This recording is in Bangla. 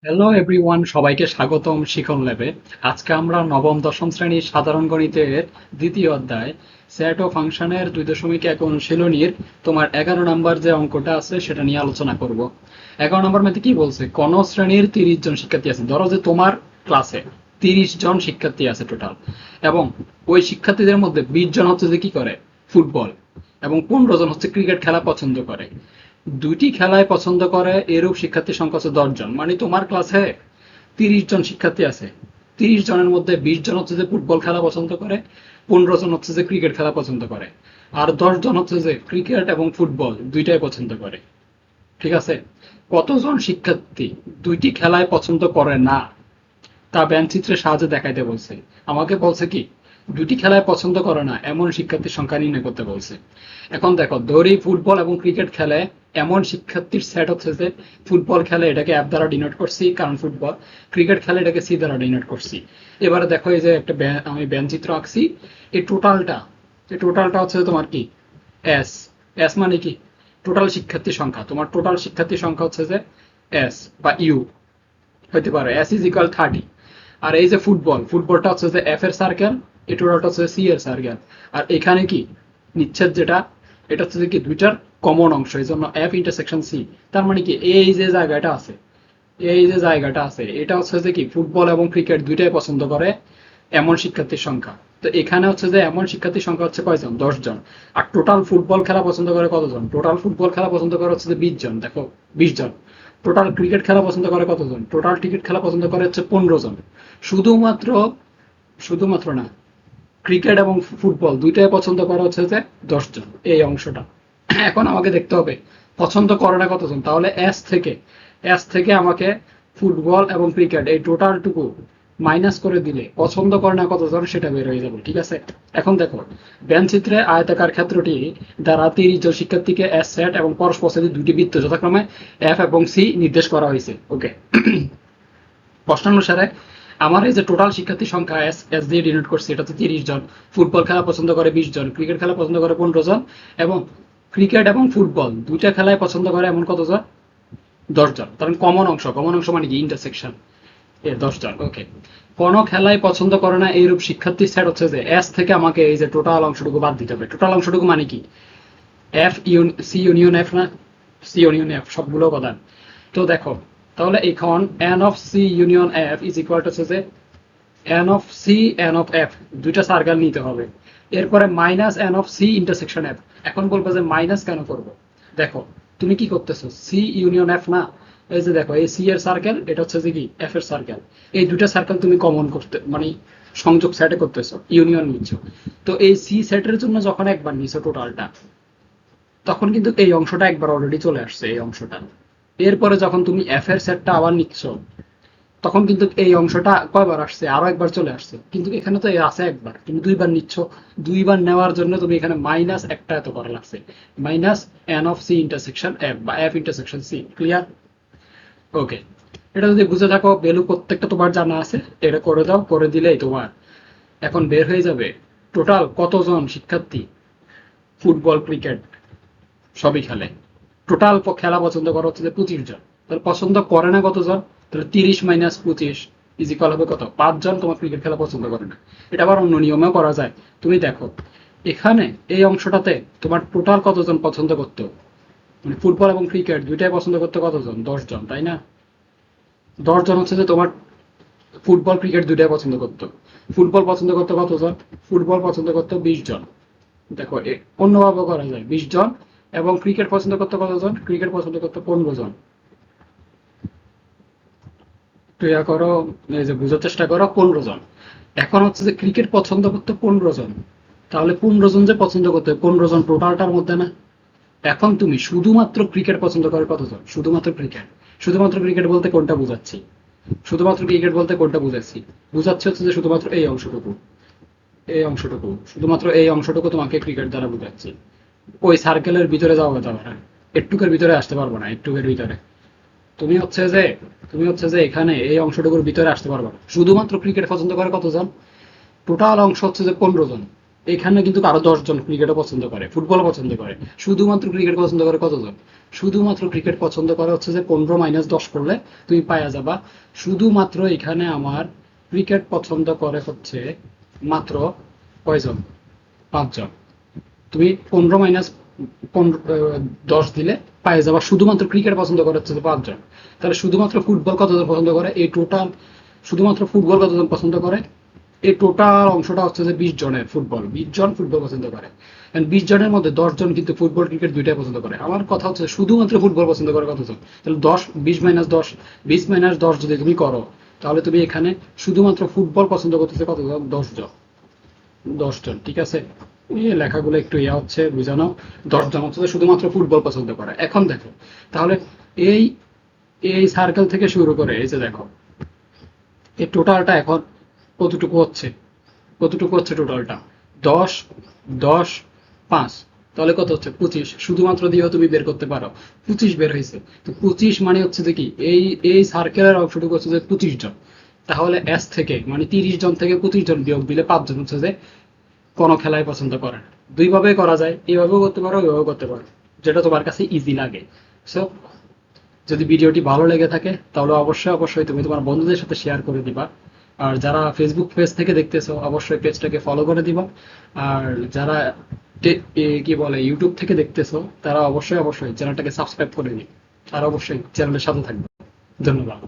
হ্যালো এভরিওয়ান, সবাইকে স্বাগতম শিখন ল্যাবে। আজকে আমরা নবম দশম শ্রেণীর সাধারণ গণিতের দ্বিতীয় অধ্যায় সেট ও ফাংশনের 2.1 অনুশীলনীর তোমার 11 নম্বর যে অঙ্কটা আছে সেটা নিয়ে আলোচনা করব। 11 নম্বর মধ্যে কি বলছে, কোন শ্রেণীর 30 জন শিক্ষার্থী আছে। ধরো যে তোমার ক্লাসে 30 জন শিক্ষার্থী আছে টোটাল, এবং ওই শিক্ষার্থীদের মধ্যে 20 জন হচ্ছে যে কি করে ফুটবল, এবং 15 জন হচ্ছে ক্রিকেট খেলা পছন্দ করে। দুইটি খেলায় পছন্দ করে এরূপ শিক্ষার্থীর সংখ্যা হচ্ছে 10 জন। মানে তোমার ক্লাসে 30 জন শিক্ষার্থী আছে, 30 জনের মধ্যে 20 জন হচ্ছে যে ফুটবল খেলা পছন্দ করে, 15 জন হচ্ছে যে ক্রিকেট খেলা পছন্দ করে, আর 10 জন হচ্ছে যে ক্রিকেট এবং ফুটবল দুইটাই পছন্দ করে। ঠিক আছে? কতজন শিক্ষার্থী দুইটি খেলায় পছন্দ করে না তা ব্যঞ্চিত্রের সাহায্যে দেখাইতে বলছে। আমাকে বলছে কি, দুটি খেলায় পছন্দ করে না এমন শিক্ষার্থীর সংখ্যা নির্ণয় করতে বলছে। এখন দেখো, ধরি ফুটবল এবং ক্রিকেট খেলে এমন শিক্ষার্থীর সেট হচ্ছে যে ফুটবল খেলে এটাকে অ্যাপ দ্বারা ডিনোট করছি কারণ ফুটবল, ক্রিকেট খেলে এটাকে সি দ্বারা ডিনোট করছি। এবারে দেখো, এই যে একটা আমি ব্যঞ্চিত্র আঁকছি। এই টোটালটা হচ্ছে তোমার কি, এস। এস মানে কি, টোটাল শিক্ষার্থী সংখ্যা। তোমার টোটাল শিক্ষার্থী সংখ্যা হচ্ছে যে এস বা ইউ হইতে পারে। S is equal 30। আর এই যে ফুটবলটা হচ্ছে যে এফ এর সার্কেল, এই টোটালটা হচ্ছে সি এর সার্কেল। আর এখানে কি নিচ্ছেদ যেটা, এটা হচ্ছে যে কি দুইটার কমন অংশ, এই জন্য এফ ইন্টারসেকশন সি। তার মানে কি, এই যে জায়গাটা আছে এটা হচ্ছে যে কি ফুটবল এবং ক্রিকেট দুইটাই পছন্দ করে এমন শিক্ষার্থীর সংখ্যা। তো এখানে হচ্ছে যে এমন শিক্ষার্থীর সংখ্যা হচ্ছে কয়জন, 10 জন। আর টোটাল ফুটবল খেলা পছন্দ করে কতজন, টোটাল ফুটবল খেলা পছন্দ করে হচ্ছে যে 20 জন। দেখো, 20 জন। টোটাল ক্রিকেট খেলা পছন্দ করে কতজন, টোটাল ক্রিকেট খেলা পছন্দ করে হচ্ছে 15 জন। শুধুমাত্র শুধুমাত্র না, ক্রিকেট এবং ফুটবল দুইটাই পছন্দ করে হচ্ছে যে 10 জন, এই অংশটা। এখন আমাকে দেখতে হবে পছন্দ করে না কতজন। তাহলে এস থেকে আমাকে ফুটবল এবং ক্রিকেট এই টোটালটুকু মাইনাস করে দিলে পছন্দ করে না কতজন সেটা বের হয়ে যাবে। ঠিক আছে? এখন দেখো, ব্যঞ্চিত্রে আয়তাকার ক্ষেত্রটি দ্বারা 30 জন শিক্ষার্থীকে এস সেট এবং পরস্পর দুটি বৃত্ত যথাক্রমে এফ এবং সি নির্দেশ করা হয়েছে। ওকে, প্রশ্নানুসারে আমার এই যে টোটাল শিক্ষার্থী সংখ্যা এস এস দিয়ে ডিনোট করছি, এটা তো 30 জন। ফুটবল খেলা পছন্দ করে 20 জন, ক্রিকেট খেলা পছন্দ করে 15 জন, এবং ক্রিকেট এবং ফুটবল দুইটা খেলায় পছন্দ করে এমন কতজন, 10 জন। কারণ কমন অংশ মানে কি, ইন্টারসেকশন, 10 জন। ওকে, কোনো খেলায় পছন্দ করে না এইরূপ শিক্ষার্থী সেট হচ্ছে যে এস থেকে আমাকে এই যে টোটাল অংশটুকু বাদ দিতে হবে। টোটাল অংশটুকু মানে কি, সি ইউনিয়ন এফ না, সি ইউনিয়ন এফ সবগুলো উপাদান। তো দেখো, তাহলে এখন N of C union F is equal to হচ্ছে যে N of C N of F, দুইটা সার্কেল নিতে হবে। এরপরে minus N of C intersection F. এখন বলবো যে মাইনাস কেন করব। দেখো, তুমি কি করতেছো, সি ইউনিয়ন এফ না, এই যে দেখো এই সি এর সার্কেল, এটা হচ্ছে যে কি এফ এর সার্কেল। এই দুইটা সার্কেল তুমি কমন করতে মানে সংযোগ সেটে করতেছো, ইউনিয়ন নিচ্ছ। তো এই সি সেটের জন্য যখন একবার নিছো টোটালটা, তখন কিন্তু এই অংশটা একবার অলরেডি চলে আসছে, এই অংশটা। এরপরে যখন তুমি এফ এর সেটটা আবার নিচ্ছ, তখন কিন্তু এই অংশটা কয়বার আসছে, আরো একবার চলে আসছে। কিন্তু এখানে তো আছে একবার, তুমি দুইবার নিচ্ছ। দুইবার নেওয়ার জন্য তুমি এখানে মাইনাস একটা এত করা লাগছে, minus N of C intersection F বা F intersection C. Clear? Okay, এটা যদি বুঝে থাকো, ভ্যালু প্রত্যেকটা তোমার জানা আছে, এটা করে দাও। করে দিলেই তোমার এখন বের হয়ে যাবে টোটাল কতজন শিক্ষার্থী ফুটবল ক্রিকেট সবই খেলে। টোটাল খেলা পছন্দ করা হচ্ছে যে 25 জন। তাহলে পছন্দ করে না কতজন, তাহলে 30 মাইনাস 25 ইজ ইকুয়াল হবে কত, 5 জন তোমার ক্রিকেট খেলা পছন্দ করে না। এটা আবার অন্য নিয়মেও করা যায়। তুমি দেখো, এখানে এই অংশটাতে তোমার টোটাল কতজন পছন্দ করতো, মানে ফুটবল এবং ক্রিকেট দুইটাই পছন্দ করতো কতজন, 10 জন, তাই না? 10 জন হচ্ছে যে তোমার ফুটবল ক্রিকেট দুইটাই পছন্দ করতো। ফুটবল পছন্দ করতো কতজন, ফুটবল পছন্দ করতো 20 জন। দেখো, অন্যভাবে করা যায়, 20 জন। এবং ক্রিকেট পছন্দ করতে কতজন, ক্রিকেট পছন্দ করতে 15 জন। তো ইয়া করো, এই যে বুঝার চেষ্টা করো, 15 জন। এখন হচ্ছে যে ক্রিকেট পছন্দ করতে 15 জন, তাহলে 15 জন যে পছন্দ করতে 15 জন টোটালটার মধ্যে না। এখন তুমি শুধুমাত্র ক্রিকেট পছন্দ করে কতজন, শুধুমাত্র ক্রিকেট বলতে কোনটা বুঝাচ্ছি, শুধুমাত্র ক্রিকেট বলতে কোনটা বুঝাচ্ছি, বুঝাচ্ছি হচ্ছে যে শুধুমাত্র এই অংশটুকু, শুধুমাত্র এই অংশটুকু তোমাকে ক্রিকেট দ্বারা বুঝাচ্ছি। ওই সার্কেলের ভিতরে যাওয়া যাবে না, একটুকের ভিতরে আসতে পারবো না, একটুকের ভিতরে। তুমি হচ্ছে যে তুমি হচ্ছে যে এখানে এই অংশটুকুর ভিতরে আসতে পারবে না। শুধুমাত্র ক্রিকেট পছন্দ করে কতজন, টোটাল অংশ হচ্ছে যে 15 জন। এখানে কিন্তু আরো 10 জন ক্রিকেটও পছন্দ করে, ফুটবলও পছন্দ করে। শুধুমাত্র ক্রিকেট পছন্দ করে কতজন? শুধুমাত্র ক্রিকেট পছন্দ করে হচ্ছে যে 15 - 10 করলে তুমি পাওয়া যাবা। শুধুমাত্র এখানে আমার ক্রিকেট পছন্দ করে হচ্ছে মাত্র কয়জন? 5 জন। তুমি 15 - 10 দিলে পায়ে যাবা শুধুমাত্র ক্রিকেট পছন্দ করে হচ্ছে যে 5 জন। তাহলে শুধুমাত্র ফুটবল কতজন পছন্দ করে? এই টোটাল শুধুমাত্র ফুটবল কতজন পছন্দ করে? এই টোটাল অংশটা হচ্ছে যে 20 জনের, ফুটবল 20 জন ফুটবল পছন্দ করে। 20 জনের মধ্যে 10 জন কিন্তু ফুটবল ক্রিকেট দুইটাই পছন্দ করে। আমার কথা হচ্ছে শুধুমাত্র ফুটবল পছন্দ করে কতজন? তাহলে 10 - 20 - 10, 20 - 10 যদি তুমি করো, তাহলে তুমি এখানে শুধুমাত্র ফুটবল পছন্দ করতেছে কতজন? 10 জন। 10 জন, ঠিক আছে। এই লেখাগুলো একটু ইয়া হচ্ছে বুঝানো। 10 জন হচ্ছে যে শুধুমাত্র ফুটবল পছন্দ করে। এখন দেখো, তাহলে এই এই সার্কেল থেকে শুরু করে এই যে দেখো, এই টোটালটা এখন কতটুকু হচ্ছে? কতটুকু হচ্ছে টোটালটা? 10, 10, 5, তাহলে কত হচ্ছে? 25। শুধুমাত্র দিয়েও তুমি বের করতে পারো, 25 বের হয়েছে। তো 25 মানে হচ্ছে যে কি, এই এই সার্কেলের অংশটুকু হচ্ছে যে 25 জন। তাহলে এস থেকে মানে 30 জন থেকে 25 জন বিয়োগ দিলে 5 জন হচ্ছে যে কোনো খেলায় পছন্দ করে না। দুইভাবেই করা যায়, এইভাবেও করতে পারো, ওইভাবেও করতে পারো, যেটা তোমার কাছে ইজি লাগে। সো যদি ভিডিওটি ভালো লেগে থাকে তাহলে অবশ্যই অবশ্যই তুমি তোমার বন্ধুদের সাথে শেয়ার করে দিবা। আর যারা ফেসবুক পেজ থেকে দেখতেছো অবশ্যই পেজটাকে ফলো করে দিবা। আর যারা কি বলে ইউটিউব থেকে দেখতেছো তারা অবশ্যই অবশ্যই চ্যানেলটাকে সাবস্ক্রাইব করে দিবে। আর অবশ্যই চ্যানেলের সাথে থাকবে। ধন্যবাদ।